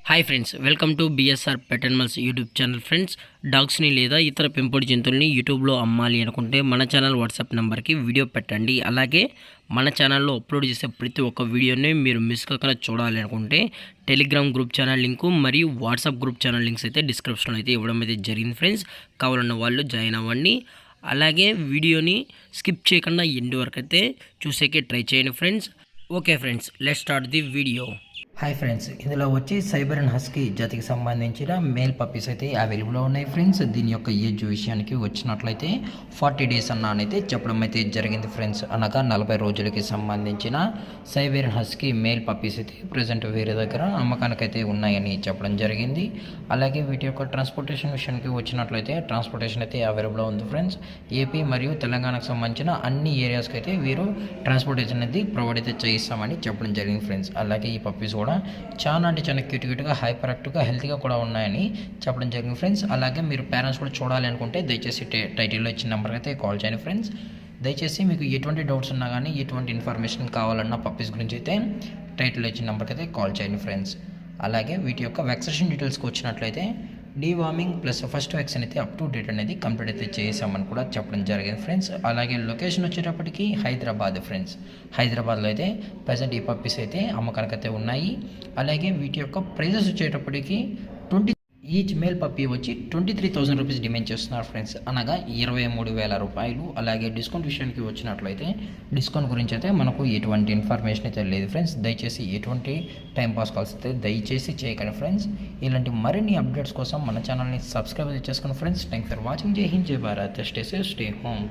Hi friends, welcome to BSR pet animals YouTube channel. Friends, డాగ్స్ని లేదా ఇతర పెంపుడు జంతువుల్ని యూట్యూబ్లో అమ్మాలి అనుకుంటే మన ఛానల్ వాట్సాప్ నెంబర్కి వీడియో పెట్టండి. అలాగే మన ఛానల్లో అప్లోడ్ చేసే ప్రతి ఒక్క వీడియోని మీరు మిస్ కాకుండా చూడాలి అనుకుంటే టెలిగ్రామ్ గ్రూప్ ఛానల్ లింకు మరియు వాట్సాప్ గ్రూప్ ఛానల్ లింక్స్ అయితే డిస్క్రిప్షన్లో అయితే ఇవ్వడం అయితే జరిగింది. ఫ్రెండ్స్, కావాలన్న వాళ్ళు జాయిన్ అవ్వండి. అలాగే వీడియోని స్కిప్ చేయకుండా ఎండ్ వరకు అయితే చూసేకే ట్రై చేయండి friends. Okay friends, let's start the video. Hi friends, ఇందులో వచ్చి సైబెరియన్ హస్కీ జాతికి సంబంధించిన మేల్ పప్పీస్ అయితే అవైలబుల్లో ఉన్నాయి ఫ్రెండ్స్. దీని యొక్క ఏజ్ విషయానికి వచ్చినట్లయితే 40 డేస్ అయితే చెప్పడం అయితే జరిగింది ఫ్రెండ్స్. అనగా 40 రోజులకి సంబంధించిన సైబెరియన్ హస్కీ మేల్ పప్పీస్ అయితే ప్రజెంట్ వేరే దగ్గర అమ్మకానికి అయితే ఉన్నాయని చెప్పడం జరిగింది. అలాగే వీటి యొక్క ట్రాన్స్పోర్టేషన్ విషయానికి వచ్చినట్లయితే ట్రాన్స్పోర్టేషన్ అయితే అవైలబుల్లో ఉంది ఫ్రెండ్స్. ఏపీ మరియు తెలంగాణకు సంబంధించిన అన్ని ఏరియాస్కి అయితే వీరు ట్రాన్స్పోర్టేషన్ అనేది ప్రొవైడ్ అయితే చేయిస్తామని చెప్పడం జరిగింది ఫ్రెండ్స్. అలాగే ఈ పప్పీస్ కూడా చాలా అంటే చాలా క్యూట్గా హైపర్ యాక్టివ్గా హెల్తీగా కూడా ఉన్నాయని చెప్పడం జరిగింది ఫ్రెండ్స్. అలాగే మీరు పేరెంట్స్ కూడా చూడాలి అనుకుంటే దయచేసి టైటిల్లో ఇచ్చిన నెంబర్కి అయితే కాల్ చేయండి ఫ్రెండ్స్. దయచేసి మీకు ఎటువంటి డౌట్స్ ఉన్నా కానీ ఎటువంటి ఇన్ఫర్మేషన్ కావాలన్నా పప్పీస్ గురించి అయితే టైటిల్లో ఇచ్చిన నెంబర్కి అయితే కాల్ చేయండి ఫ్రెండ్స్. అలాగే వీటి యొక్క వ్యాక్సినేషన్ డీటెయిల్స్కి వచ్చినట్లయితే డీవార్మింగ్ ప్లస్ ఫస్ట్ వ్యాక్సిన్ అయితే అప్ టు డేట్ అనేది కంప్లీట్ అయితే చేసామని కూడా చెప్పడం జరిగింది ఫ్రెండ్స్. అలాగే లొకేషన్ వచ్చేటప్పటికి హైదరాబాద్ ఫ్రెండ్స్. హైదరాబాద్లో అయితే ప్రజెంట్ ఈ పప్పీస్ అయితే అమ్మకానికి అయితే ఉన్నాయి. అలాగే వీటి యొక్క ప్రైజెస్ వచ్చేటప్పటికి ఈచ్ మేల్ పప్పీ వచ్చి 23,000 రూపీస్ డిమాండ్ చేస్తున్నారు ఫ్రెండ్స్, అనగా 23,000 రూపాయలు. అలాగే డిస్కౌంట్ విషయానికి వచ్చినట్లయితే డిస్కౌంట్ గురించి అయితే మనకు ఎటువంటి ఇన్ఫర్మేషన్ అయితే లేదు ఫ్రెండ్స్. దయచేసి ఎటువంటి టైంపాస్ కాల్స్ అయితే దయచేసి చేయకండి ఫ్రెండ్స్. ఇలాంటి మరిన్ని అప్డేట్స్ కోసం మన ఛానల్ని సబ్స్క్రైబ్ చేసుకోండి ఫ్రెండ్స్. Thanks for watching. జై హింద్, జై Bharat, stay safe, stay home.